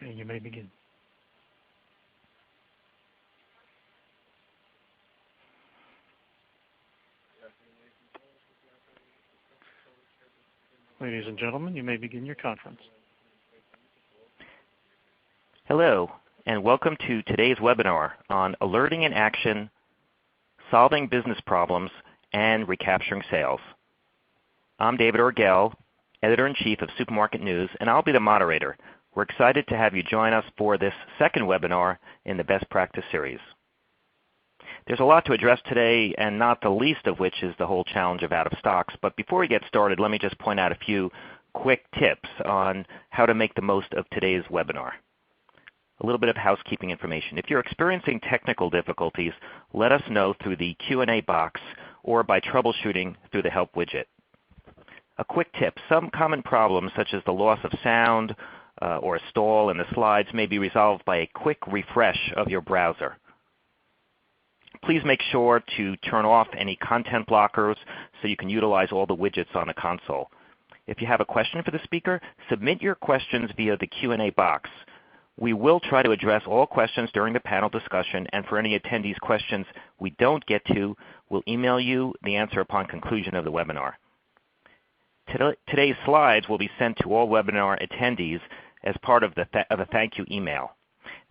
Okay, you may begin. Ladies and gentlemen, you may begin your conference. Hello, and welcome to today's webinar on alerting in action, solving business problems, and recapturing sales. I'm David Orgel, Editor-in-Chief of Supermarket News, and I'll be the moderator. We're excited to have you join us for this second webinar in the Best Practice series. There's a lot to address today, and not the least of which is the whole challenge of out of stocks. But before we get started, let me just point out a few quick tips on how to make the most of today's webinar. A little bit of housekeeping information. If you're experiencing technical difficulties, let us know through the Q&A box or by troubleshooting through the Help widget. A quick tip, some common problems such as the loss of sound or a stall in the slides may be resolved by a quick refresh of your browser. Please make sure to turn off any content blockers so you can utilize all the widgets on the console. If you have a question for the speaker, submit your questions via the Q&A box. We will try to address all questions during the panel discussion, and for any attendees' questions we don't get to, we'll email you the answer upon conclusion of the webinar. Today's slides will be sent to all webinar attendees as part of a thank you email.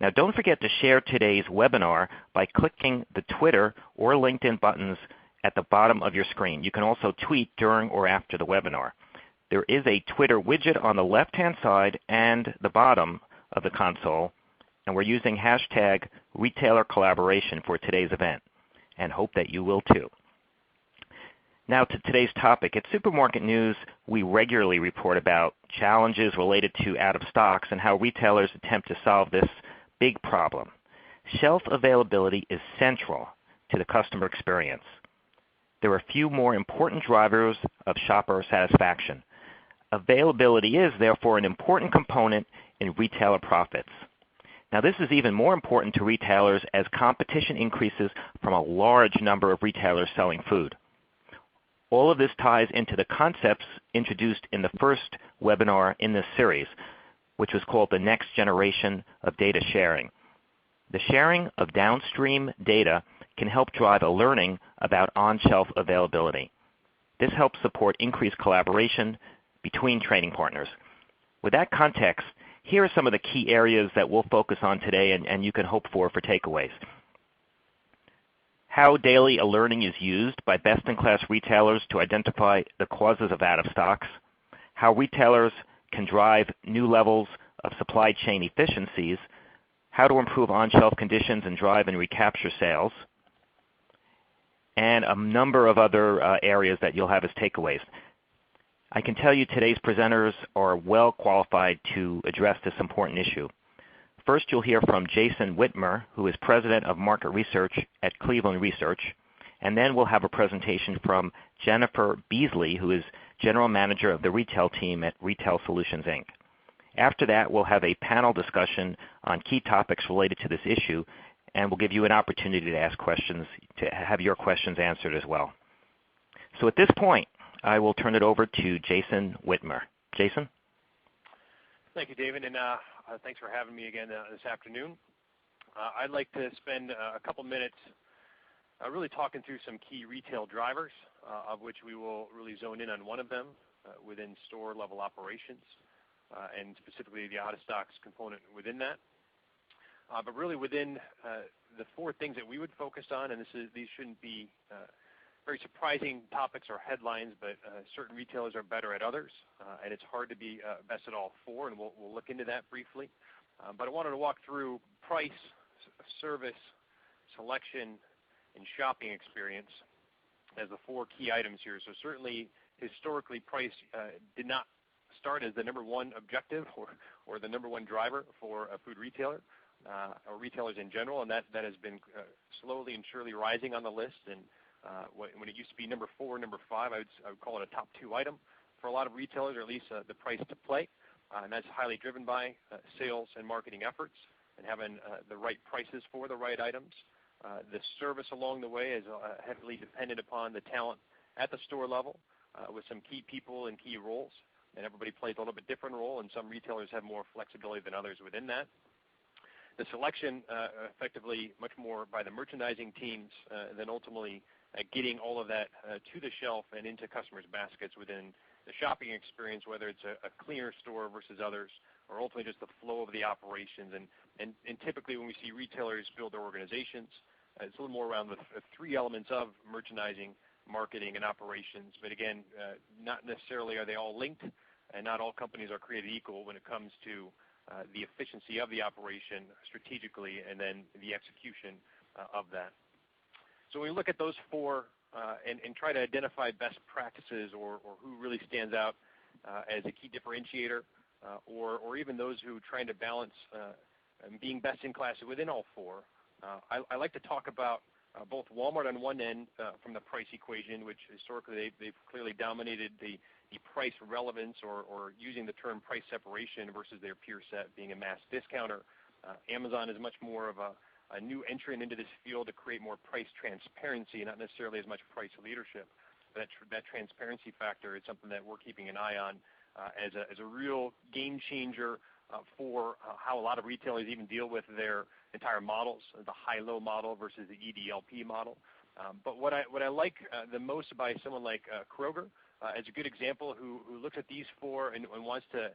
Now, don't forget to share today's webinar by clicking the Twitter or LinkedIn buttons at the bottom of your screen. You can also tweet during or after the webinar. There is a Twitter widget on the left-hand side and the bottom of the console, and we're using hashtag retailer collaboration for today's event, and hope that you will too. Now to today's topic. At Supermarket News, we regularly report about challenges related to out of stocks and how retailers attempt to solve this big problem. Shelf availability is central to the customer experience. There are few more important drivers of shopper satisfaction. Availability is, therefore, an important component in retailer profits. Now, this is even more important to retailers as competition increases from a large number of retailers selling food. All of this ties into the concepts introduced in the first webinar in this series, which was called the next generation of data sharing. The sharing of downstream data can help drive a learning about on-shelf availability. This helps support increased collaboration between trading partners. With that context, here are some of the key areas that we'll focus on today and you can hope for takeaways. How daily alerting is used by best-in-class retailers to identify the causes of out-of-stocks. How retailers can drive new levels of supply chain efficiencies. How to improve on-shelf conditions and drive and recapture sales. And a number of other areas that you'll have as takeaways. I can tell you today's presenters are well qualified to address this important issue. First, you'll hear from Jason Whitmer, who is President of Market Research at Cleveland Research, and then we'll have a presentation from Jennifer Beasley, who is General Manager of the Retail Team at Retail Solutions, Inc. After that, we'll have a panel discussion on key topics related to this issue, and we'll give you an opportunity to ask questions, to have your questions answered as well. So at this point, I will turn it over to Jason Whitmer. Jason? Thank you, David, and thanks for having me again this afternoon. I'd like to spend a couple minutes really talking through some key retail drivers, of which we will really zone in on one of them within store-level operations, and specifically the out-of-stocks component within that. But really within the four things that we would focus on, and these shouldn't be very surprising topics or headlines, but certain retailers are better at others, and it's hard to be best at all four, and we'll look into that briefly. But I wanted to walk through price, service, selection, and shopping experience as the four key items here. So certainly, historically, price did not start as the number one objective or the number one driver for a food retailer or retailers in general, and that has been slowly and surely rising on the list. And when it used to be number 4, number 5, I would call it a top 2 item for a lot of retailers, or at least the price to play. And that's highly driven by sales and marketing efforts and having the right prices for the right items. The service along the way is heavily dependent upon the talent at the store level with some key people and key roles. and everybody plays a little bit different role, and some retailers have more flexibility than others within that. The selection effectively much more by the merchandising teams than ultimately getting all of that to the shelf and into customers' baskets within the shopping experience, whether it's a cleaner store versus others, or ultimately just the flow of the operations. And typically when we see retailers build their organizations, it's a little more around the three elements of merchandising, marketing, and operations. But again, not necessarily are they all linked, and not all companies are created equal when it comes to the efficiency of the operation strategically and then the execution of that. So when we look at those four and try to identify best practices or who really stands out as a key differentiator, or even those who are trying to balance being best in class within all four, I like to talk about both Walmart on one end from the price equation, which historically they've clearly dominated the price relevance or using the term price separation versus their peer set being a mass discounter. Amazon is much more of a new entrant into this field to create more price transparency, not necessarily as much price leadership. That transparency factor is something that we're keeping an eye on as a real game changer for how a lot of retailers even deal with their entire models, the high-low model versus the EDLP model. But what I like the most by someone like Kroger as a good example who looks at these four and wants to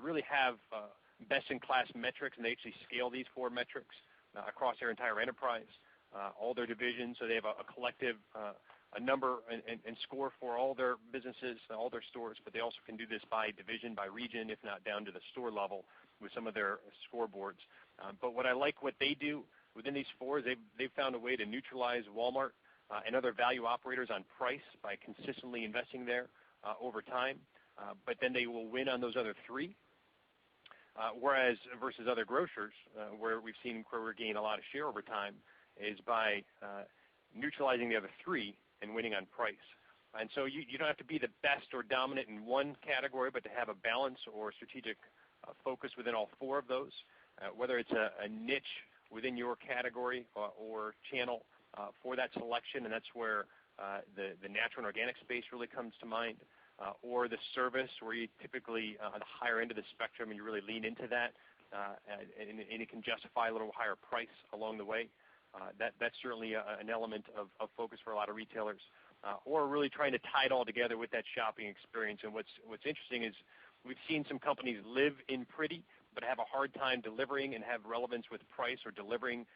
really have best-in-class metrics, and they actually scale these four metrics across their entire enterprise, all their divisions, so they have a collective a number and score for all their businesses, all their stores, but they also can do this by division, by region, if not down to the store level with some of their scoreboards. But what I like what they do within these four is they've found a way to neutralize Walmart and other value operators on price by consistently investing there over time, but then they will win on those other three. Whereas versus other grocers, where we've seen Kroger gain a lot of share over time, is by neutralizing the other three and winning on price. And so you don't have to be the best or dominant in one category, but to have a balance or strategic focus within all four of those, whether it's a niche within your category or channel for that selection, and that's where the natural and organic space really comes to mind, or the service where you typically on the higher end of the spectrum and you really lean into that, and it can justify a little higher price along the way. That's certainly an element of focus for a lot of retailers, or really trying to tie it all together with that shopping experience. And what's interesting is we've seen some companies live in pretty, but have a hard time delivering and have relevance with price or delivering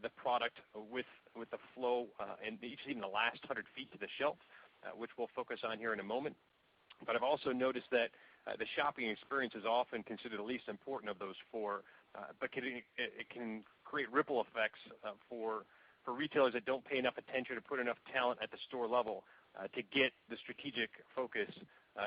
the product with the flow and even the last 100 feet to the shelf, which we'll focus on here in a moment. But I've also noticed that the shopping experience is often considered the least important of those four, but it can create ripple effects for retailers that don't pay enough attention to put enough talent at the store level to get the strategic focus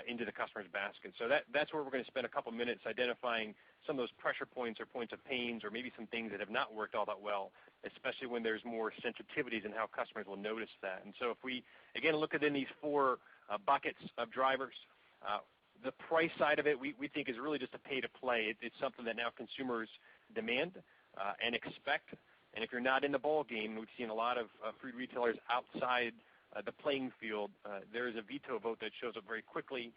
into the customer's basket. So that's where we're going to spend a couple minutes identifying some of those pressure points or points of pains or maybe some things that have not worked all that well, especially when there's more sensitivities in how customers will notice that. And so if we, again, look at in these four buckets of drivers, the price side of it we think is really just a pay-to-play. It's something that now consumers demand and expect. And if you're not in the ball game, we've seen a lot of food retailers outside the playing field, there is a veto vote that shows up very quickly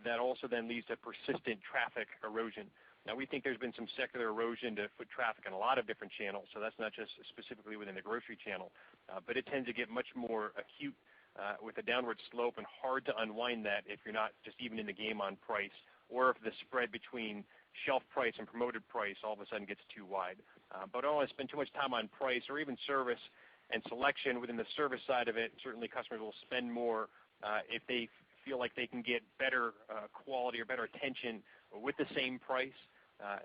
that also then leads to persistent traffic erosion. Now, we think there's been some secular erosion to foot traffic in a lot of different channels, so that's not just specifically within the grocery channel, but it tends to get much more acute with a downward slope and hard to unwind that if you're not just even in the game on price, or if the spread between shelf price and promoted price all of a sudden gets too wide. But I don't want to spend too much time on price or even service and selection. Within the service side of it, certainly customers will spend more if they feel like they can get better quality or better attention with the same price.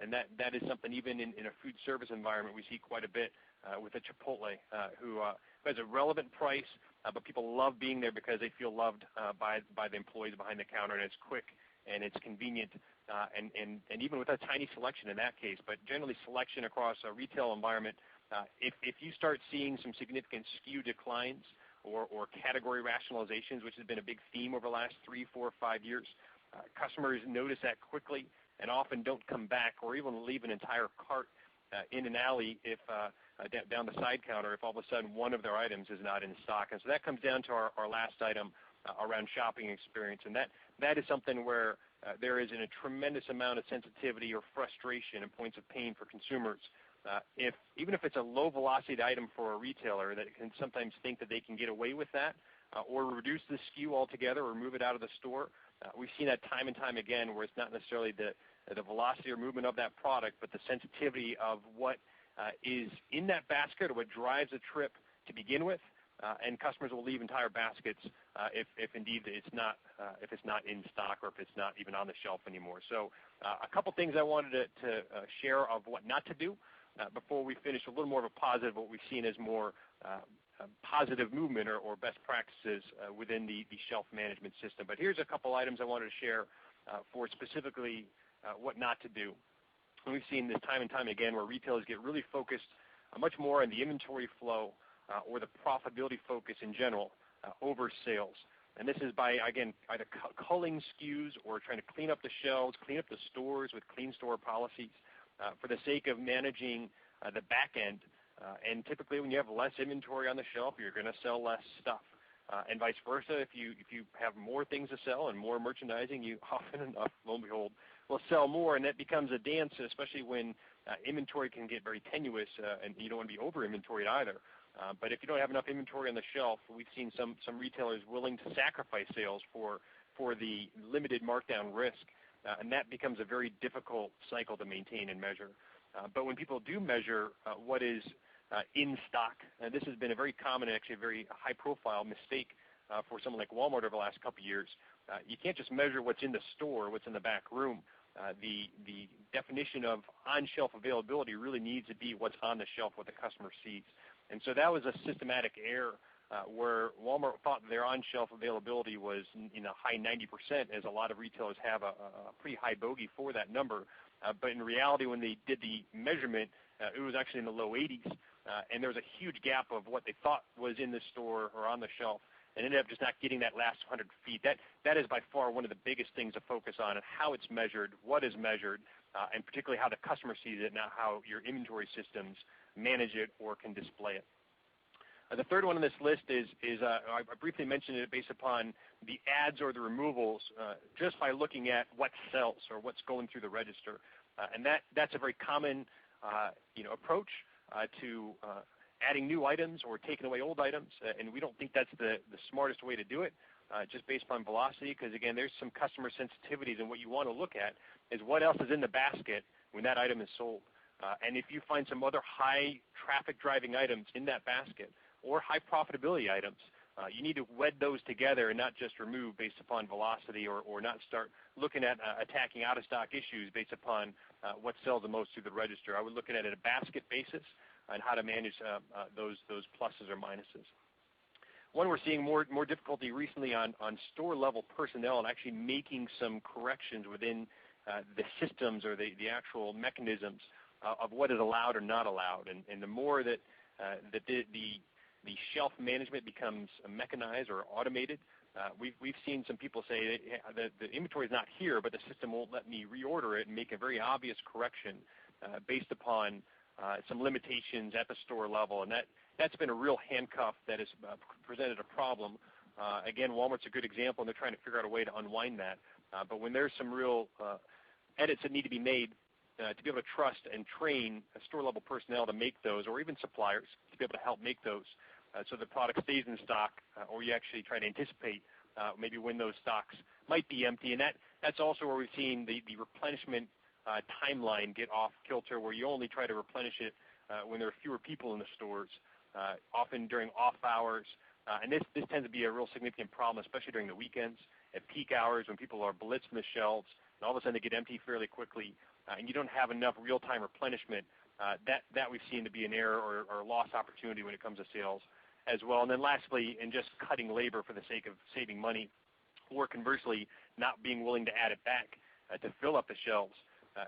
And that is something even in a food service environment we see quite a bit with a Chipotle who has a relevant price, but people love being there because they feel loved by the employees behind the counter, and it's quick and it's convenient, and even with a tiny selection in that case. But generally selection across a retail environment, if you start seeing some significant SKU declines or category rationalizations, which has been a big theme over the last 3, 4, 5 years, customers notice that quickly and often don't come back or even leave an entire cart in an alley if down the side counter if all of a sudden one of their items is not in stock. And so that comes down to our last item around shopping experience. And that is something where there is a tremendous amount of sensitivity or frustration and points of pain for consumers. Even if it's a low velocity item for a retailer that can sometimes think that they can get away with that or reduce the SKU altogether or move it out of the store, we've seen that time and time again where it's not necessarily the velocity or movement of that product, but the sensitivity of what is in that basket or what drives a trip to begin with, and customers will leave entire baskets if indeed it's not in stock or if it's not even on the shelf anymore. So a couple things I wanted to share of what not to do before we finish a little more of a positive, what we've seen as more positive movement or best practices within the shelf management system. But here's a couple items I wanted to share for specifically what not to do. And we've seen this time and time again where retailers get really focused much more on the inventory flow or the profitability focus in general over sales. And this is by, again, either culling SKUs or trying to clean up the shelves, clean up the stores with clean store policies for the sake of managing the back end. And typically when you have less inventory on the shelf, you're going to sell less stuff. And vice versa, if you have more things to sell and more merchandising, you often enough, lo and behold, will sell more. And that becomes a dance, especially when inventory can get very tenuous and you don't want to be over-inventoried either. But if you don't have enough inventory on the shelf, we've seen some retailers willing to sacrifice sales for the limited markdown risk. And that becomes a very difficult cycle to maintain and measure. But when people do measure what is in stock, and this has been a very common and actually a very high-profile mistake for someone like Walmart over the last couple of years. You can't just measure what's in the store, what's in the back room. The definition of on-shelf availability really needs to be what's on the shelf, what the customer sees. And so that was a systematic error where Walmart thought their on-shelf availability was in the high 90%, as a lot of retailers have a pretty high bogey for that number. But in reality, when they did the measurement, it was actually in the low 80s. And there was a huge gap of what they thought was in the store or on the shelf, and ended up just not getting that last 100 feet. That is by far one of the biggest things to focus on, and how it's measured, what is measured, and particularly how the customer sees it, not how your inventory systems manage it or can display it. The third one on this list is I briefly mentioned it based upon the ads or the removals just by looking at what sells or what's going through the register. And that's a very common approach to adding new items or taking away old items. And we don't think that's the smartest way to do it just based upon velocity, because, again, there's some customer sensitivities, and what you want to look at is what else is in the basket when that item is sold. And if you find some other high traffic driving items in that basket or high profitability items, you need to wed those together and not just remove based upon velocity or not start looking at attacking out-of-stock issues based upon what sells the most through the register. I would look at it at a basket basis and how to manage those pluses or minuses. One, we're seeing more difficulty recently on store-level personnel and actually making some corrections within the systems or the actual mechanisms of what is allowed or not allowed. And the more that the shelf management becomes mechanized or automated, we've seen some people say that the inventory is not here, but the system won't let me reorder it and make a very obvious correction based upon some limitations at the store level. And that's been a real handcuff that has presented a problem. Again, Walmart's a good example, and they're trying to figure out a way to unwind that. But when there's some real edits that need to be made to be able to trust and train store-level personnel to make those, or even suppliers to be able to help make those so the product stays in stock, or you actually try to anticipate maybe when those stocks might be empty. And that's also where we've seen the replenishment timeline get off kilter, where you only try to replenish it when there are fewer people in the stores, often during off hours. And this tends to be a real significant problem, especially during the weekends, at peak hours when people are blitzing the shelves, and all of a sudden they get empty fairly quickly, and you don't have enough real-time replenishment. That we've seen to be an error or lost opportunity when it comes to sales as well. And then lastly, in just cutting labor for the sake of saving money, or conversely, not being willing to add it back to fill up the shelves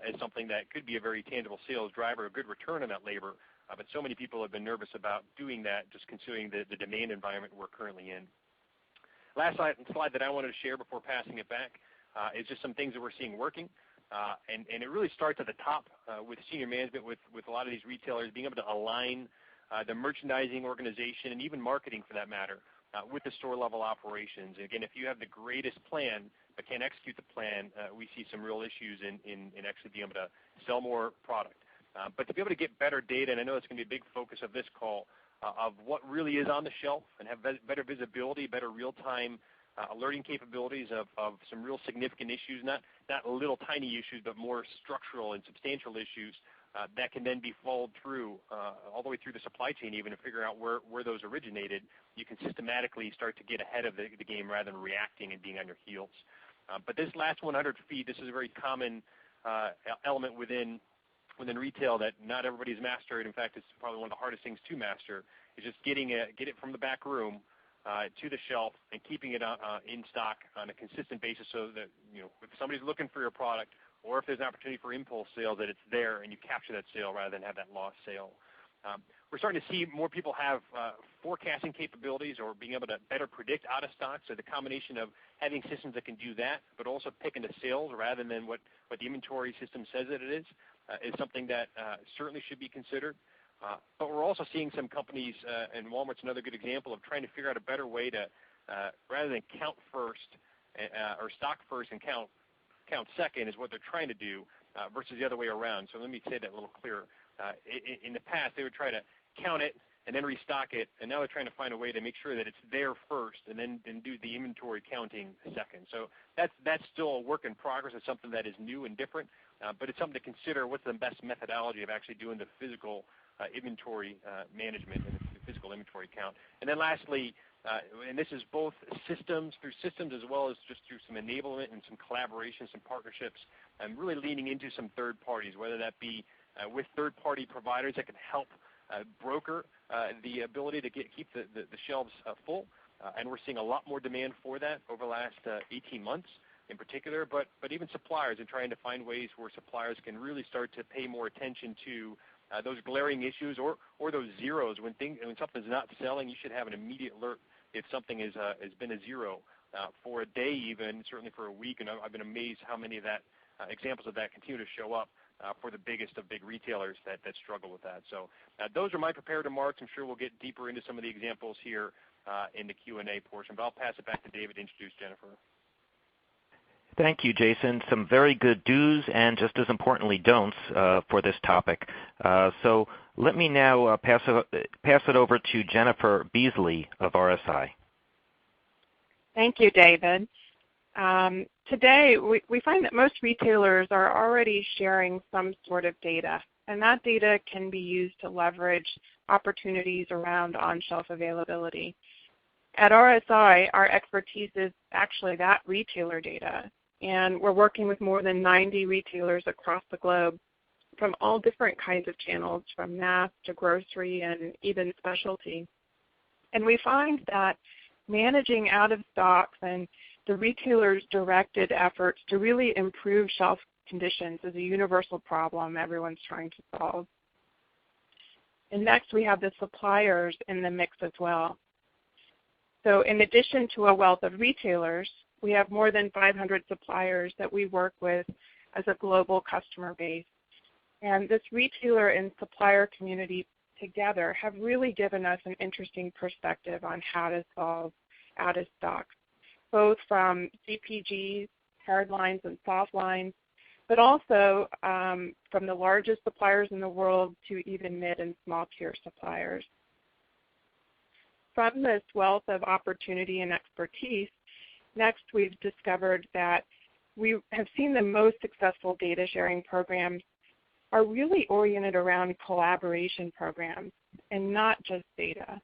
is something that could be a very tangible sales driver, a good return on that labor. But so many people have been nervous about doing that, just considering the demand environment we're currently in. Last slide that I wanted to share before passing it back is just some things that we're seeing working. And it really starts at the top with senior management, with a lot of these retailers being able to align the merchandising organization and even marketing for that matter with the store-level operations. Again, if you have the greatest plan but can't execute the plan, we see some real issues in actually being able to sell more product. But to be able to get better data, and I know it's going to be a big focus of this call, of what really is on the shelf and have better visibility, better real-time alerting capabilities of some real significant issues, not little tiny issues, but more structural and substantial issues that can then be followed through all the way through the supply chain even to figure out where those originated. You can systematically start to get ahead of the game rather than reacting and being on your heels. But this last 100 feet, this is a very common element within retail that not everybody's mastered. In fact, it's probably one of the hardest things to master, is just get it from the back room to the shelf and keeping it in stock on a consistent basis so that, if somebody's looking for your product or if there's an opportunity for impulse sale, that it's there and you capture that sale rather than have that lost sale. We're starting to see more people have forecasting capabilities or being able to better predict out of stock. So the combination of having systems that can do that, but also picking the sales rather than what the inventory system says that it is something that certainly should be considered. But we're also seeing some companies, and Walmart's another good example, of trying to figure out a better way to, rather than count first or stock first and count second is what they're trying to do versus the other way around. So let me say that a little clearer. In the past, they would try to count it and then restock it, and now they're trying to find a way to make sure that it's there first and then do the inventory counting second. So that's still a work in progress. It's something that is new and different, but it's something to consider. What's the best methodology of actually doing the physical inventory management and the physical inventory count? And then lastly, and this is both systems as well as just through some enablement and some collaboration, some partnerships, and really leaning into some third parties, whether that be with third-party providers that can help broker the ability to keep the shelves full. And we're seeing a lot more demand for that over the last 18 months in particular, but even suppliers are trying to find ways where suppliers can really start to pay more attention to those glaring issues or those zeros. When something's not selling, you should have an immediate alert if something has been a zero for a day, even certainly for a week. And I've been amazed how many of that examples of that continue to show up for the biggest of big retailers that struggle with that. So those are my prepared remarks. I'm sure we'll get deeper into some of the examples here in the Q&A portion, but I'll pass it back to David to introduce Jennifer. Thank you, Jason. Some very good do's and, just as importantly, don'ts for this topic. So let me now pass it over to Jennifer Beasley of RSI. Thank you, David. Today, we find that most retailers are already sharing some sort of data, and that data can be used to leverage opportunities around on-shelf availability. At RSI, our expertise is actually that retailer data, and we're working with more than 90 retailers across the globe from all different kinds of channels, from mass to grocery and even specialty. And we find that managing out of stocks and the retailers' directed efforts to really improve shelf conditions is a universal problem everyone's trying to solve. And next, we have the suppliers in the mix as well. So in addition to a wealth of retailers, we have more than 500 suppliers that we work with as a global customer base. And this retailer and supplier community together have really given us an interesting perspective on how to solve out of stocks, both from CPGs, hard lines and soft lines, but also from the largest suppliers in the world to even mid and small tier suppliers. From this wealth of opportunity and expertise, next we've discovered that we have seen the most successful data sharing programs are really oriented around collaboration programs and not just data.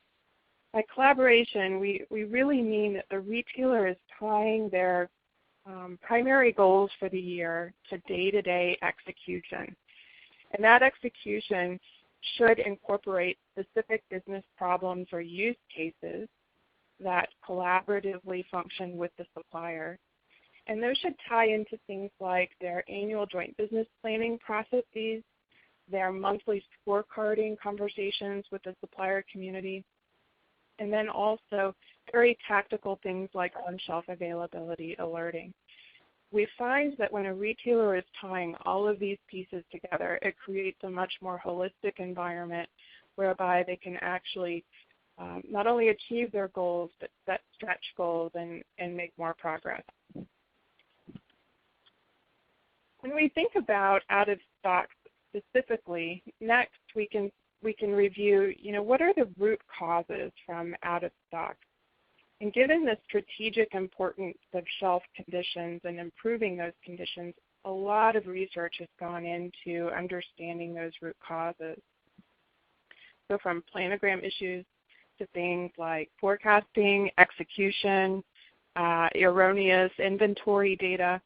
By collaboration, we really mean that the retailer is tying their primary goals for the year to day-to-day execution. And that execution should incorporate specific business problems or use cases that collaboratively function with the supplier. And those should tie into things like their annual joint business planning processes, their monthly scorecarding conversations with the supplier community, and then also very tactical things like on-shelf availability alerting. We find that when a retailer is tying all of these pieces together, it creates a much more holistic environment whereby they can actually not only achieve their goals, but set stretch goals and make more progress. When we think about out of stocks specifically, next we can review, what are the root causes from out of stocks? And given the strategic importance of shelf conditions and improving those conditions, a lot of research has gone into understanding those root causes. So from planogram issues to things like forecasting, execution, erroneous inventory data,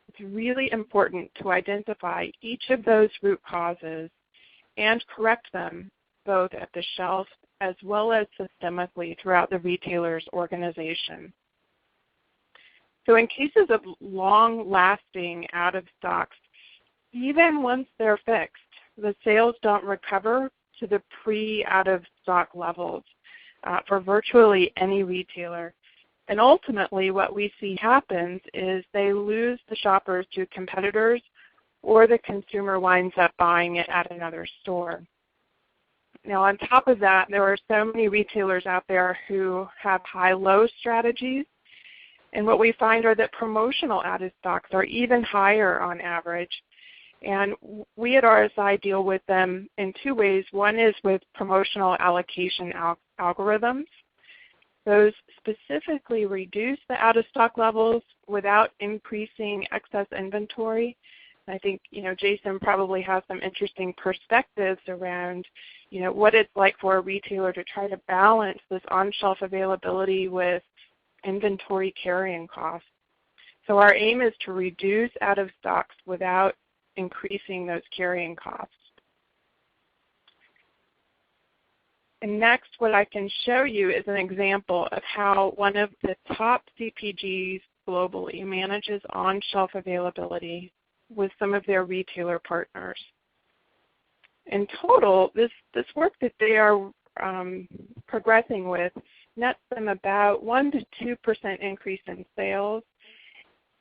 it's really important to identify each of those root causes and correct them both at the shelf as well as systemically throughout the retailer's organization. So in cases of long-lasting out-of-stocks, even once they're fixed, the sales don't recover to the pre-out-of-stock levels for virtually any retailer. And ultimately what we see happens is they lose the shoppers to competitors, or the consumer winds up buying it at another store. Now on top of that, there are so many retailers out there who have high-low strategies, and what we find are that promotional out-of-stocks are even higher on average. And we at RSI deal with them in two ways. One is with promotional allocation algorithms. Those specifically reduce the out-of-stock levels without increasing excess inventory. I think Jason probably has some interesting perspectives around what it's like for a retailer to try to balance this on-shelf availability with inventory carrying costs. So our aim is to reduce out-of-stocks without increasing those carrying costs. And next, what I can show you is an example of how one of the top CPGs globally manages on-shelf availability with some of their retailer partners. In total, this work that they are progressing with nets them about 1 to 2% increase in sales,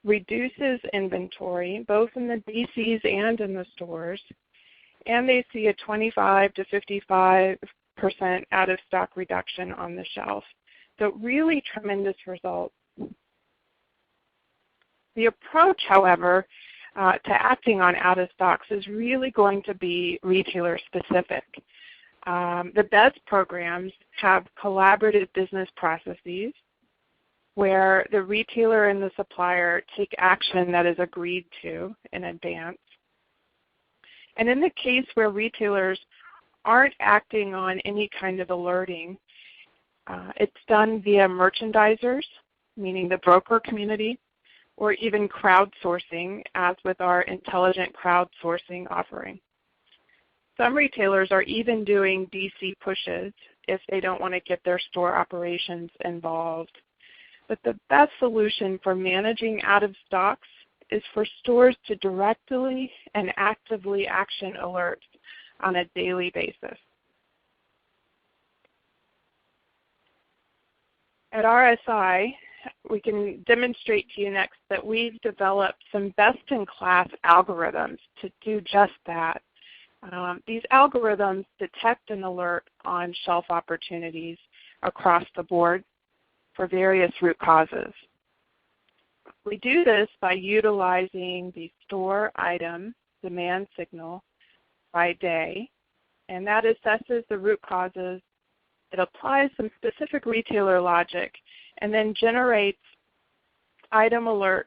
reduces inventory, both in the DCs and in the stores, and they see a 25 to 55% out-of-stock reduction on the shelf. So really tremendous results. The approach, however, to acting on out-of-stocks is really going to be retailer specific. The BEST programs have collaborative business processes where the retailer and the supplier take action that is agreed to in advance. And in the case where retailers aren't acting on any kind of alerting, it's done via merchandisers, meaning the broker community, or even crowdsourcing, as with our intelligent crowdsourcing offering. Some retailers are even doing DC pushes if they don't want to get their store operations involved. But the best solution for managing out of stocks is for stores to directly and actively action alerts on a daily basis. At RSI, we can demonstrate to you next that we've developed some best-in-class algorithms to do just that. These algorithms detect and alert on shelf opportunities across the board for various root causes. We do this by utilizing the store item demand signal by day, and that assesses the root causes. It applies some specific retailer logic and then generates item alerts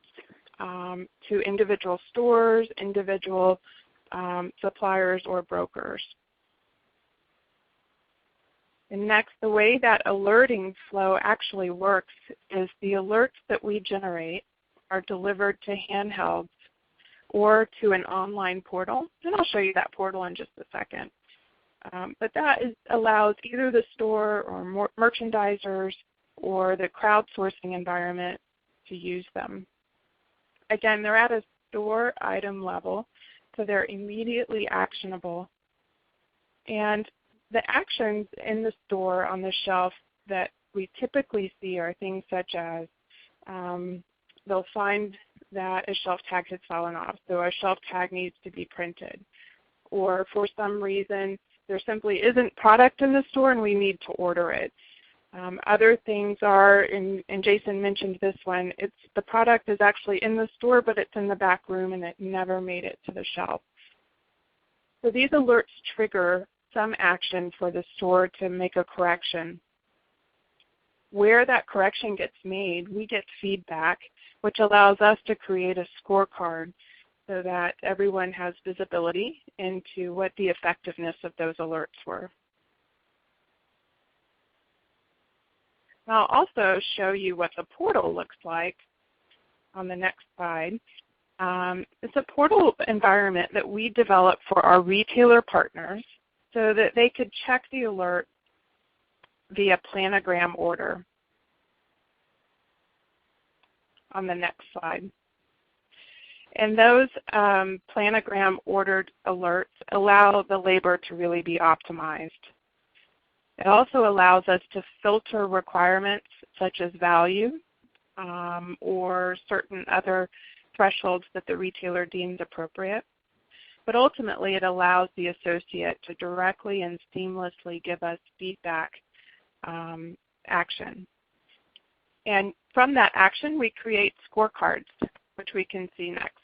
to individual stores, individual suppliers, or brokers. And next, the way that alerting flow actually works is the alerts that we generate are delivered to handhelds or to an online portal, and I'll show you that portal in just a second. But that allows either the store or merchandisers or the crowdsourcing environment to use them. Again, they're at a store item level, so they're immediately actionable. And the actions in the store on the shelf that we typically see are things such as they'll find that a shelf tag has fallen off, so a shelf tag needs to be printed. Or for some reason, there simply isn't product in the store and we need to order it. Other things are, and Jason mentioned this one, the product is actually in the store, but it's in the back room and it never made it to the shelf. So these alerts trigger some action for the store to make a correction. Where that correction gets made, we get feedback, which allows us to create a scorecard so that everyone has visibility into what the effectiveness of those alerts were. I'll also show you what the portal looks like on the next slide. It's a portal environment that we developed for our retailer partners so that they could check the alert via planogram order. On the next slide. And those planogram ordered alerts allow the labor to really be optimized. It also allows us to filter requirements such as value or certain other thresholds that the retailer deems appropriate. But ultimately, it allows the associate to directly and seamlessly give us feedback action. And from that action, we create scorecards, which we can see next.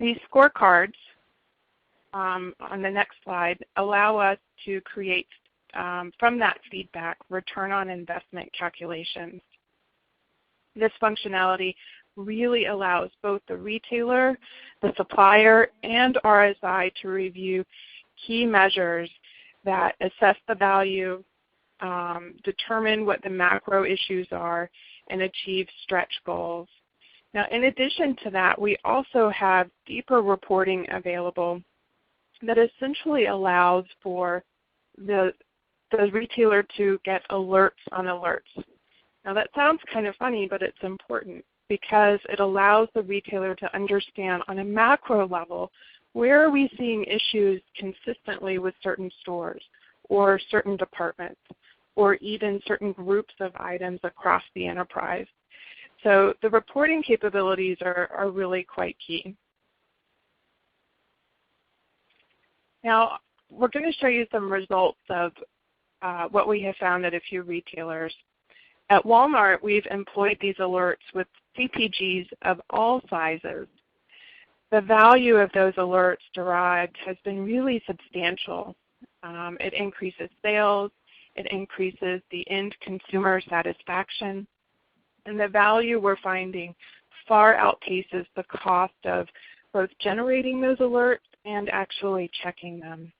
These scorecards on the next slide allow us to create, from that feedback, return on investment calculations. This functionality really allows both the retailer, the supplier, and RSI to review key measures that assess the value, determine what the macro issues are, and achieve stretch goals. Now, in addition to that, we also have deeper reporting available that essentially allows for the retailer to get alerts on alerts. Now, that sounds kind of funny, but it's important because it allows the retailer to understand on a macro level, where are we seeing issues consistently with certain stores or certain departments or even certain groups of items across the enterprise? So the reporting capabilities are really quite key. Now, we're going to show you some results of what we have found at a few retailers. At Walmart, we've employed these alerts with CPGs of all sizes. The value of those alerts derived has been really substantial. It increases sales, it increases the end consumer satisfaction, and the value we're finding far outpaces the cost of both generating those alerts and actually checking them.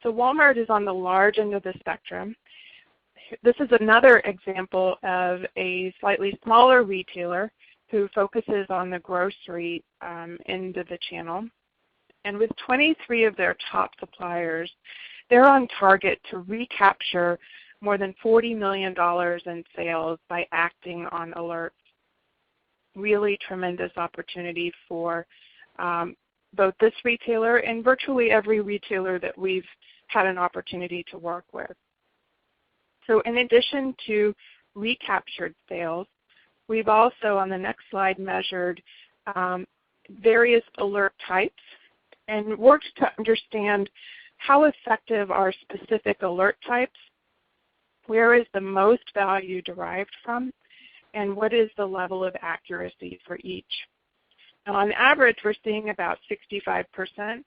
So Walmart is on the large end of the spectrum. This is another example of a slightly smaller retailer who focuses on the grocery end of the channel. And with 23 of their top suppliers, they're on target to recapture more than $40 million in sales by acting on alerts. Really tremendous opportunity for both this retailer and virtually every retailer that we've had an opportunity to work with. So in addition to recaptured sales, we've also, on the next slide, measured various alert types and worked to understand how effective are specific alert types, where is the most value derived from, and what is the level of accuracy for each. Now, on average, we're seeing about 65%,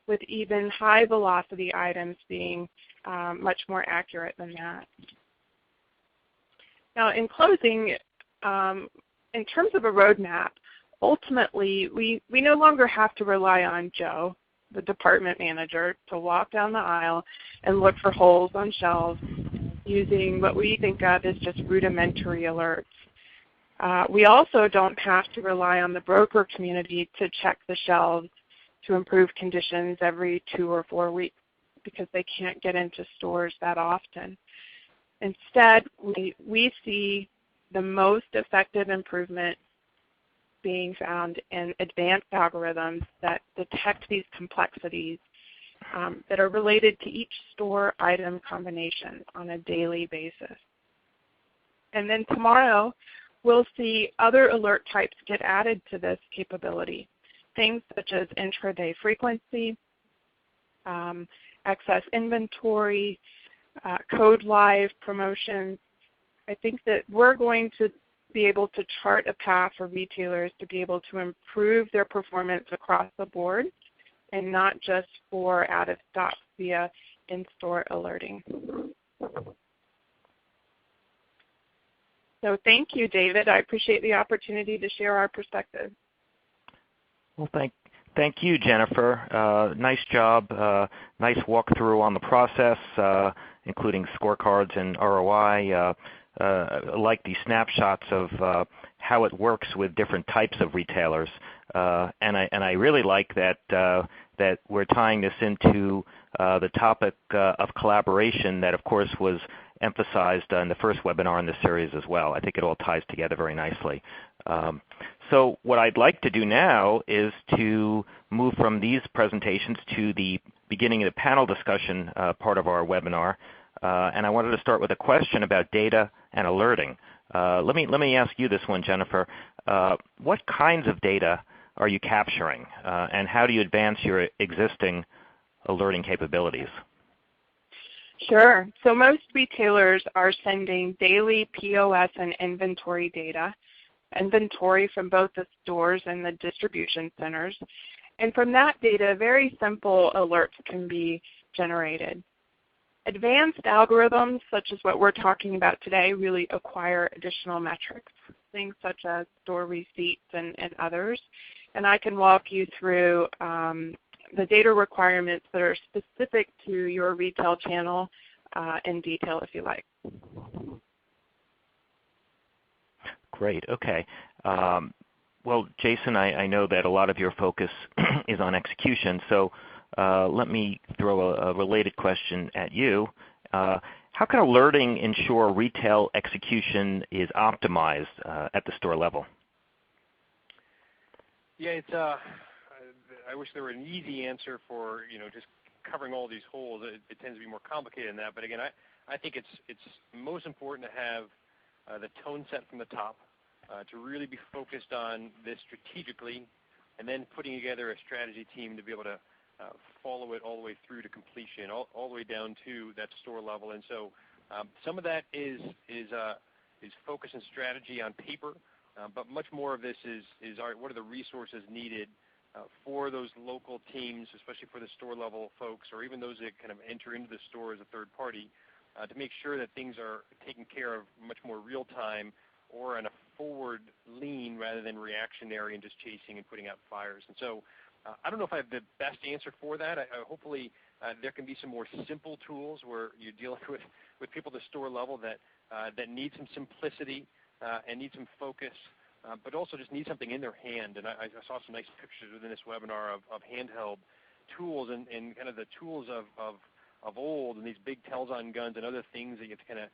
with even high velocity items being much more accurate than that. Now, in closing, in terms of a roadmap, ultimately, we no longer have to rely on Joe, the department manager, to walk down the aisle and look for holes on shelves using what we think of as just rudimentary alerts. We also don't have to rely on the broker community to check the shelves to improve conditions every 2 or 4 weeks because they can't get into stores that often. Instead, we see the most effective improvement being found in advanced algorithms that detect these complexities that are related to each store item combination on a daily basis. And then tomorrow, we'll see other alert types get added to this capability, things such as intraday frequency, excess inventory, code live promotions. I think that we're going to be able to chart a path for retailers to be able to improve their performance across the board and not just for out of stock via in-store alerting. So thank you, David. I appreciate the opportunity to share our perspective. Well, thank you, Jennifer. Nice job. Nice walkthrough on the process, including scorecards and ROI. I like these snapshots of how it works with different types of retailers, and I really like that we're tying this into the topic of collaboration that, of course, was emphasized in the first webinar in this series as well. I think it all ties together very nicely. So what I'd like to do now is to move from these presentations to the beginning of the panel discussion part of our webinar. And I wanted to start with a question about data and alerting. Let me ask you this one, Jennifer. What kinds of data are you capturing, and how do you advance your existing alerting capabilities? Sure. So most retailers are sending daily POS and inventory data, inventory from both the stores and the distribution centers. And from that data, very simple alerts can be generated. Advanced algorithms, such as what we're talking about today, really acquire additional metrics, things such as store receipts and others. And I can walk you through the data requirements that are specific to your retail channel in detail if you like. Great. Okay. Well, Jason, I know that a lot of your focus is on execution, so let me throw a related question at you. How can alerting ensure retail execution is optimized at the store level? Yeah, I wish there were an easy answer for just covering all these holes. It tends to be more complicated than that. But again, I think it's most important to have the tone set from the top, to really be focused on this strategically, and then putting together a strategy team to be able to follow it all the way through to completion, all the way down to that store level. And so some of that is focus and strategy on paper, but much more of this is what are the resources needed for those local teams, especially for the store level folks, or even those that kind of enter into the store as a third party, to make sure that things are taken care of much more real time or on a forward lean rather than reactionary and just chasing and putting out fires. And so I don't know if I have the best answer for that. Hopefully there can be some more simple tools where you're dealing with people at the store level that need some simplicity and need some focus, but also just need something in their hand. And I saw some nice pictures within this webinar of handheld tools and kind of the tools of old, and these big tells-on guns and other things that you have to kind of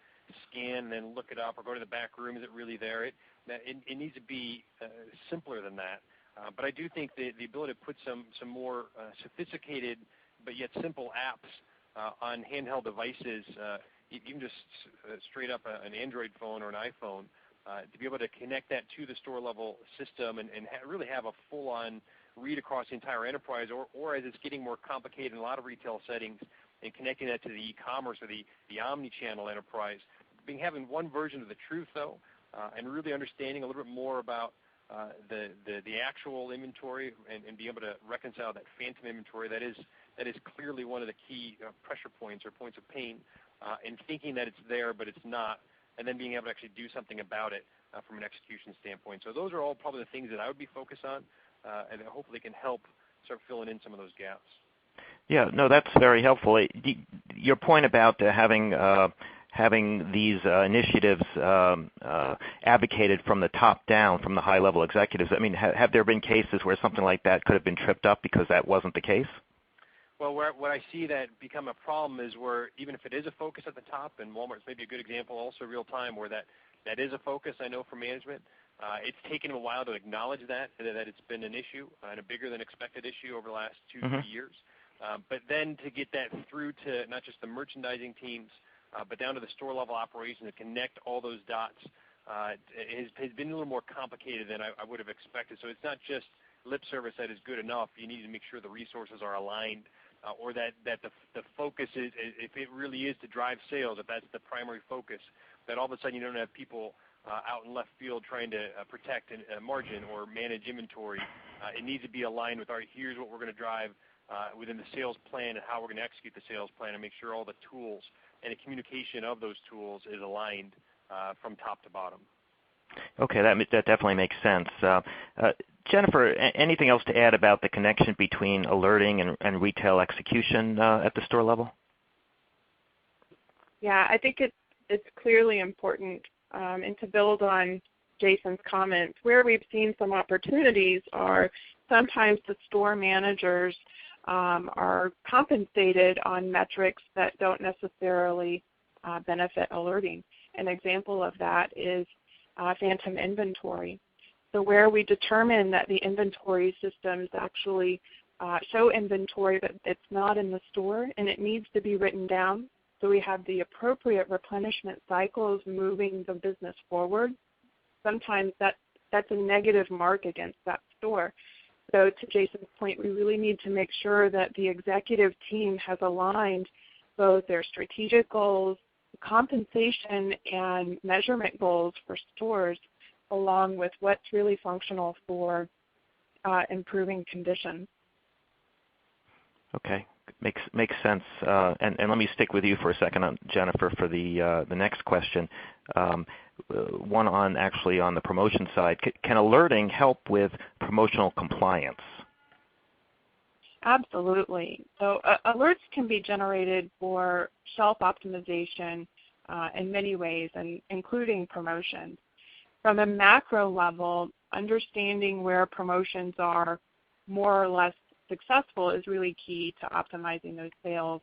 scan and then look it up or go to the back room. Is it really there? It needs to be simpler than that. But I do think the ability to put some more sophisticated but yet simple apps on handheld devices, even just straight up an Android phone or an iPhone, to be able to connect that to the store level system and really have a full-on read across the entire enterprise, or as it's getting more complicated in a lot of retail settings, and connecting that to the e-commerce or the omni-channel enterprise. Having one version of the truth, though, and really understanding a little bit more about the actual inventory and be able to reconcile that phantom inventory that is clearly one of the key pressure points or points of pain, and thinking that it's there but it's not, and then being able to actually do something about it from an execution standpoint. So those are all probably the things that I would be focused on, and hopefully can help start filling in some of those gaps. Yeah, no, that's very helpful. Your point about having these initiatives advocated from the top down, from the high-level executives, I mean, have there been cases where something like that could have been tripped up because that wasn't the case? Well, what I see that become a problem is where even if it is a focus at the top, and Walmart's maybe a good example also real time where that is a focus, I know, for management, it's taken a while to acknowledge that it's been an issue and a bigger than expected issue over the last 2-3 years. But then to get that through to not just the merchandising teams, but down to the store level operation to connect all those dots has been a little more complicated than I would have expected. So it's not just lip service that is good enough. You need to make sure the resources are aligned or that the focus is, if it really is to drive sales, if that's the primary focus, that all of a sudden you don't have people out in left field trying to protect a margin or manage inventory. It needs to be aligned with, all right, here's what we're going to drive within the sales plan and how we're going to execute the sales plan and make sure all the tools and the communication of those tools is aligned from top to bottom. Okay, that definitely makes sense. Jennifer, anything else to add about the connection between alerting and retail execution at the store level? Yeah, I think it's clearly important. And to build on Jason's comments, where we've seen some opportunities are sometimes the store managers are compensated on metrics that don't necessarily benefit alerting. An example of that is phantom inventory. So where we determine that the inventory systems actually show inventory, but it's not in the store and it needs to be written down, so we have the appropriate replenishment cycles moving the business forward, sometimes that's a negative mark against that store. So to Jason's point, we really need to make sure that the executive team has aligned both their strategic goals, compensation, and measurement goals for stores, along with what's really functional for improving conditions. Okay, makes sense. And let me stick with you for a second, Jennifer, for the next question. One on the promotion side. Can alerting help with promotional compliance? Absolutely. So alerts can be generated for shelf optimization in many ways, and including promotions. From a macro level, understanding where promotions are more or less successful is really key to optimizing those sales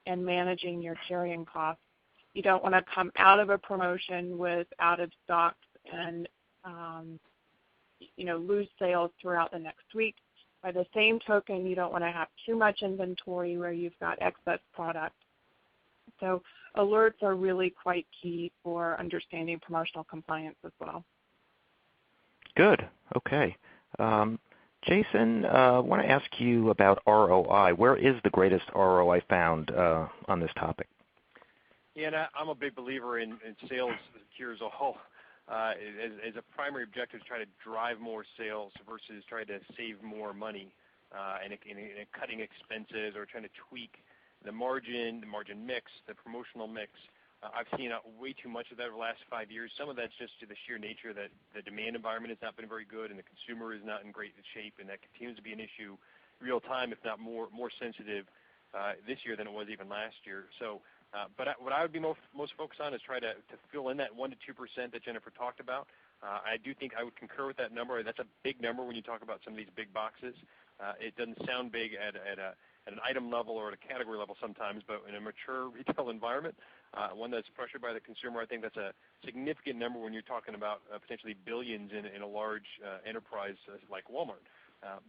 and managing your carrying costs. You don't want to come out of a promotion with out of stocks and lose sales throughout the next week. By the same token, you don't want to have too much inventory where you've got excess product. So alerts are really quite key for understanding promotional compliance as well. Good. Okay. Jason, I want to ask you about ROI. Where is the greatest ROI found on this topic? Yeah, and I'm a big believer in sales cures all. As a primary objective, to try to drive more sales versus try to save more money and cutting expenses or trying to tweak the margin mix, the promotional mix. I've seen way too much of that over the last 5 years. Some of that's just to the sheer nature that the demand environment has not been very good and the consumer is not in great shape, and that continues to be an issue real time, if not more sensitive this year than it was even last year. So, but what I would be most focused on is try to fill in that 1 to 2% that Jennifer talked about. I do think I would concur with that number. That's a big number when you talk about some of these big boxes. It doesn't sound big at an item level or at a category level sometimes, but in a mature retail environment, one that's pressured by the consumer, I think that's a significant number when you're talking about potentially billions in a large enterprise like Walmart.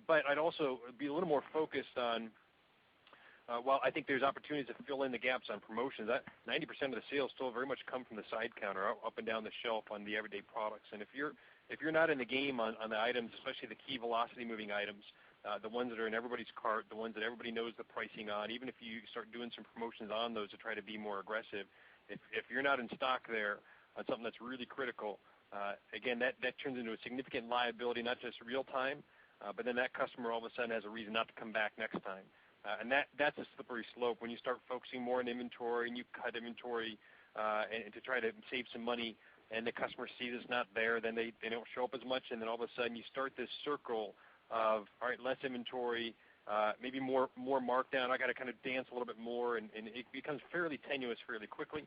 But I'd also be a little more focused on, while I think there's opportunities to fill in the gaps on promotions, that 90% of the sales still very much come from the side counter, up and down the shelf on the everyday products. And if you're not in the game on the items, especially the key velocity moving items, the ones that are in everybody's cart, the ones that everybody knows the pricing on, even if you start doing some promotions on those to try to be more aggressive, if you're not in stock there on something that's really critical, again, that turns into a significant liability, not just real time, but then that customer all of a sudden has a reason not to come back next time. And that's a slippery slope when you start focusing more on inventory and you cut inventory and to try to save some money, and the customer sees it's not there, then they don't show up as much, and then all of a sudden you start this circle of, all right, less inventory, maybe more markdown. I got to kind of dance a little bit more, and it becomes fairly tenuous fairly quickly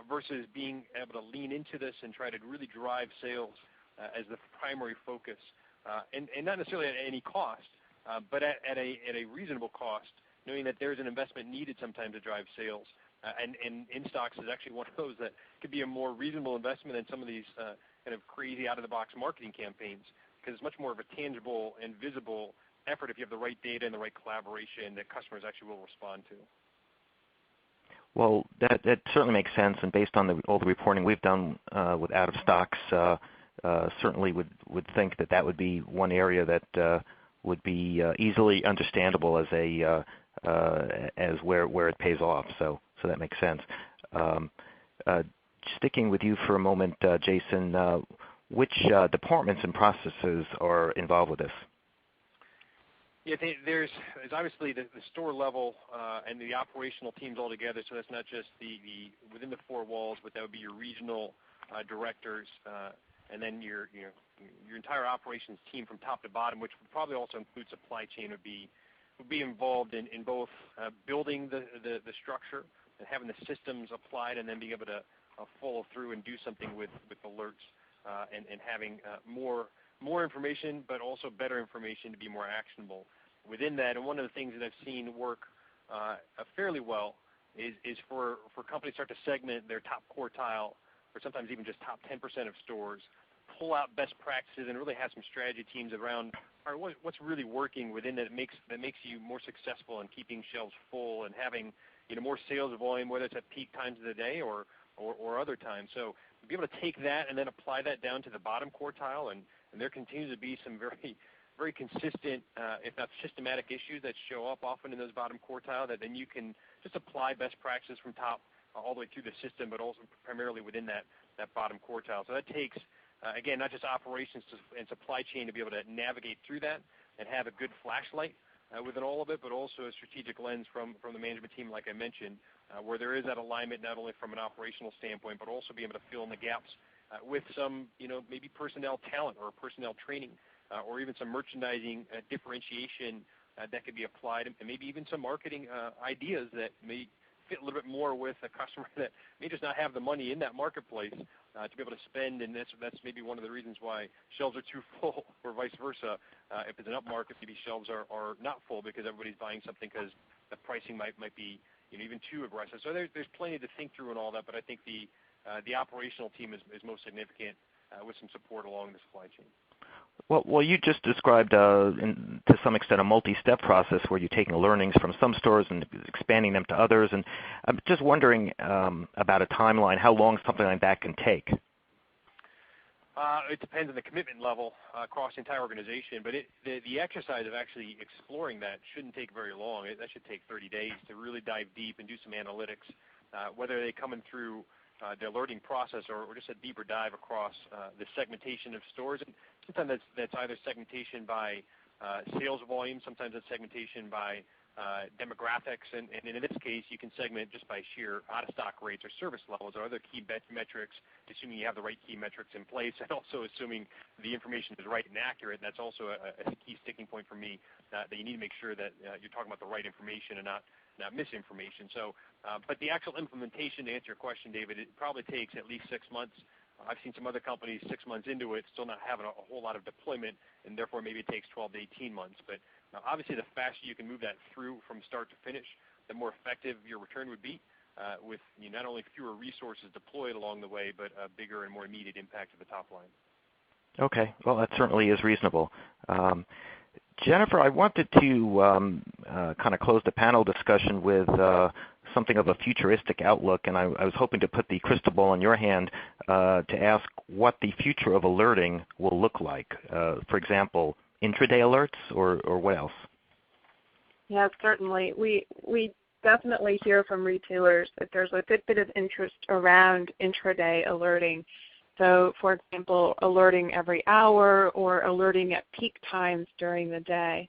versus being able to lean into this and try to really drive sales as the primary focus, and not necessarily at any cost, but at a reasonable cost, knowing that there's an investment needed sometimes to drive sales. And in-stocks is actually one of those that could be a more reasonable investment than some of these kind of crazy out-of-the-box marketing campaigns, because it's much more of a tangible and visible effort if you have the right data and the right collaboration that customers actually will respond to. Well, that certainly makes sense, and based on all the reporting we've done with out-of-stocks, certainly would think that would be one area that would be easily understandable as a as where it pays off. So that makes sense. Sticking with you for a moment, Jason, which departments and processes are involved with this? Yeah, there's obviously the store level and the operational teams all together. So that's not just the within the four walls, but that would be your regional directors, and then your entire operations team from top to bottom, which would probably also include supply chain, would be involved in both building the structure and having the systems applied, and then being able to follow through and do something with alerts and having more information, but also better information to be more actionable within that. And one of the things that I've seen work fairly well is for companies to start to segment their top quartile, or sometimes even just top 10% of stores, pull out best practices, and really have some strategy teams around what's really working within that makes you more successful in keeping shelves full and having more sales volume, whether it's at peak times of the day or other times. So to be able to take that and then apply that down to the bottom quartile, and there continues to be some very, very consistent, if not systematic issues that show up often in those bottom quartile, that then you can just apply best practices from top all the way through the system, but also primarily within that bottom quartile. So that takes, again, not just operations and supply chain to be able to navigate through that and have a good flashlight within all of it, but also a strategic lens from the management team, like I mentioned, where there is that alignment not only from an operational standpoint, but also be able to fill in the gaps with some, maybe personnel talent or personnel training, or even some merchandising differentiation that could be applied, and maybe even some marketing ideas that may fit a little bit more with a customer that may just not have the money in that marketplace to be able to spend, and that's maybe one of the reasons why shelves are too full, or vice versa. If it's an up market, maybe shelves are not full because everybody's buying something because the pricing might be even too aggressive. So there's plenty to think through and all that, but I think the operational team is most significant with some support along the supply chain. Well, you just described, to some extent, a multi-step process where you're taking learnings from some stores and expanding them to others. And I'm just wondering about a timeline, how long something like that can take. It depends on the commitment level across the entire organization, but the exercise of actually exploring that shouldn't take very long. That should take 30 days to really dive deep and do some analytics, whether they're coming through the alerting process or just a deeper dive across the segmentation of stores. And sometimes that's either segmentation by sales volume, sometimes it's segmentation by demographics, and in this case, you can segment just by sheer out-of-stock rates or service levels or other key metrics, assuming you have the right key metrics in place, and also assuming the information is right and accurate. And that's also a key sticking point for me, that you need to make sure that you're talking about the right information and not misinformation. So, but the actual implementation, to answer your question, David, it probably takes at least 6 months. I've seen some other companies 6 months into it still not having a whole lot of deployment, and therefore maybe it takes 12 to 18 months. But obviously, the faster you can move that through from start to finish, the more effective your return would be, with not only fewer resources deployed along the way, but a bigger and more immediate impact to the top line. Okay, well, that certainly is reasonable. Jennifer, I wanted to kind of close the panel discussion with something of a futuristic outlook, and I was hoping to put the crystal ball in your hand to ask what the future of alerting will look like. For example, intraday alerts, or what else? Yes, certainly. We definitely hear from retailers that there's a good bit of interest around intraday alerting. So, for example, alerting every hour or alerting at peak times during the day.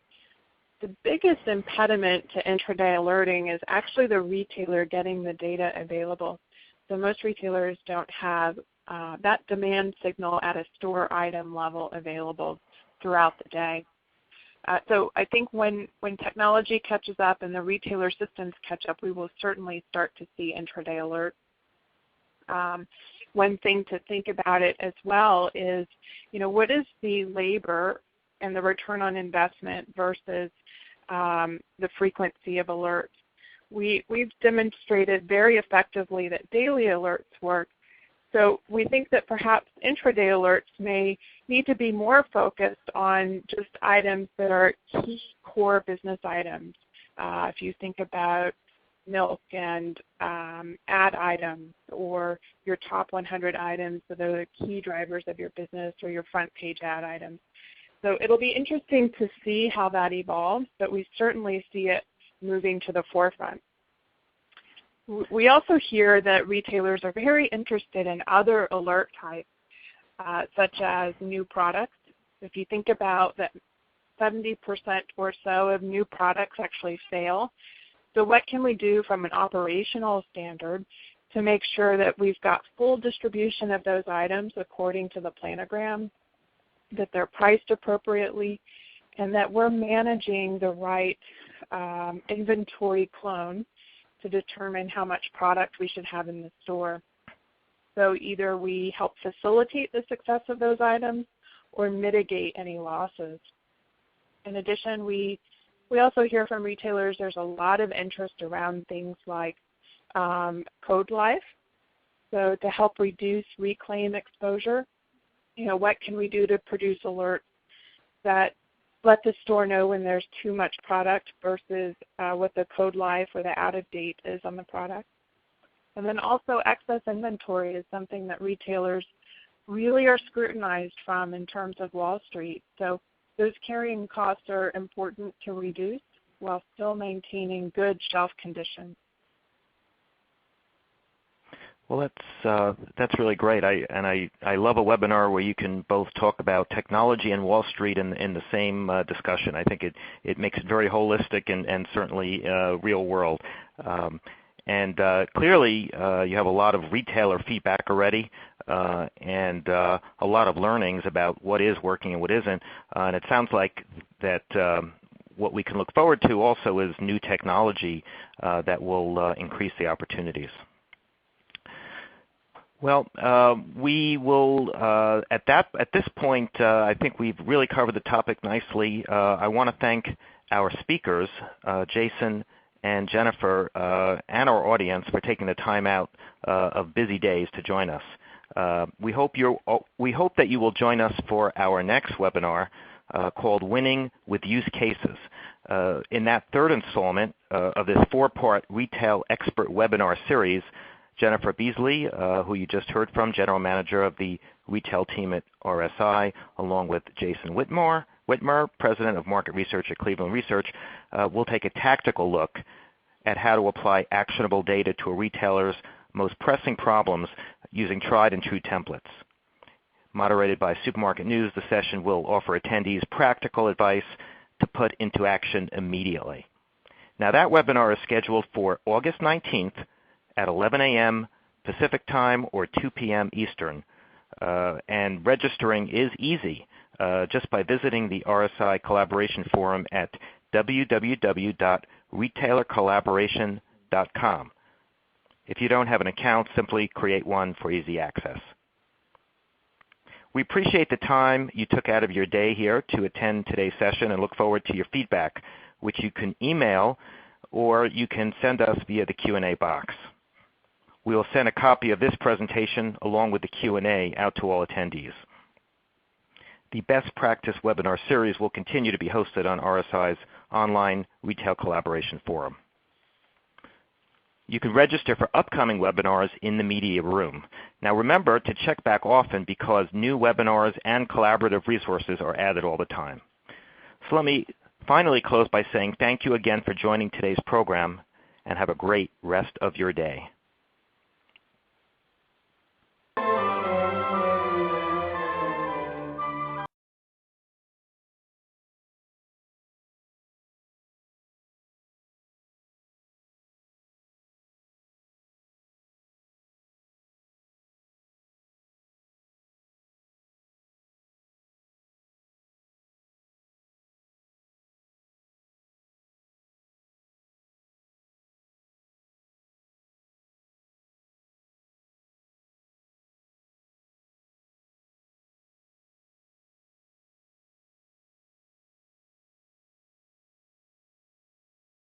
The biggest impediment to intraday alerting is actually the retailer getting the data available. So most retailers don't have that demand signal at a store item level available throughout the day. So I think when technology catches up and the retailer systems catch up, we will certainly start to see intraday alerts. One thing to think about it as well is, what is the labor and the return on investment versus the frequency of alerts? We've demonstrated very effectively that daily alerts work. So we think that perhaps intraday alerts may need to be more focused on just items that are key core business items. If you think about milk and ad items, or your top 100 items that are the key drivers of your business, or your front page ad items. So it'll be interesting to see how that evolves, but we certainly see it moving to the forefront. We also hear that retailers are very interested in other alert types, such as new products. If you think about that, 70% or so of new products actually fail. So what can we do from an operational standard to make sure that we've got full distribution of those items according to the planogram, that they're priced appropriately, and that we're managing the right inventory clone to determine how much product we should have in the store. So either we help facilitate the success of those items or mitigate any losses. In addition, we also hear from retailers there's a lot of interest around things like code life. So to help reduce reclaim exposure, what can we do to produce alerts that let the store know when there's too much product versus what the code life or the out of date is on the product. And then also excess inventory is something that retailers really are scrutinized from in terms of Wall Street. So those carrying costs are important to reduce while still maintaining good shelf conditions. Well, that's really great. I love a webinar where you can both talk about technology and Wall Street in the same discussion. I think it makes it very holistic and certainly real world. And clearly, you have a lot of retailer feedback already, and a lot of learnings about what is working and what isn't. And it sounds like that what we can look forward to also is new technology that will increase the opportunities. Well, we will, at this point, I think we've really covered the topic nicely. I want to thank our speakers, Jason and Jennifer, and our audience for taking the time out of busy days to join us. We hope that you will join us for our next webinar called Winning with Use Cases. In that third installment of this 4-part retail expert webinar series, Jennifer Beasley, who you just heard from, General Manager of the retail team at RSI, along with Jason Whitmer, President of Market Research at Cleveland Research, will take a tactical look at how to apply actionable data to a retailer's most pressing problems using tried and true templates. Moderated by Supermarket News, the session will offer attendees practical advice to put into action immediately. Now, that webinar is scheduled for August 19th at 11 a.m. Pacific Time or 2 p.m. Eastern. And registering is easy just by visiting the RSI Collaboration Forum at www.retailercollaboration.com. If you don't have an account, simply create one for easy access. We appreciate the time you took out of your day here to attend today's session and look forward to your feedback, which you can email or you can send us via the Q&A box. We will send a copy of this presentation along with the Q&A out to all attendees. The Best Practice webinar series will continue to be hosted on RSI's online Retail Collaboration Forum. You can register for upcoming webinars in the media room. Now remember to check back often because new webinars and collaborative resources are added all the time. So let me finally close by saying thank you again for joining today's program and have a great rest of your day.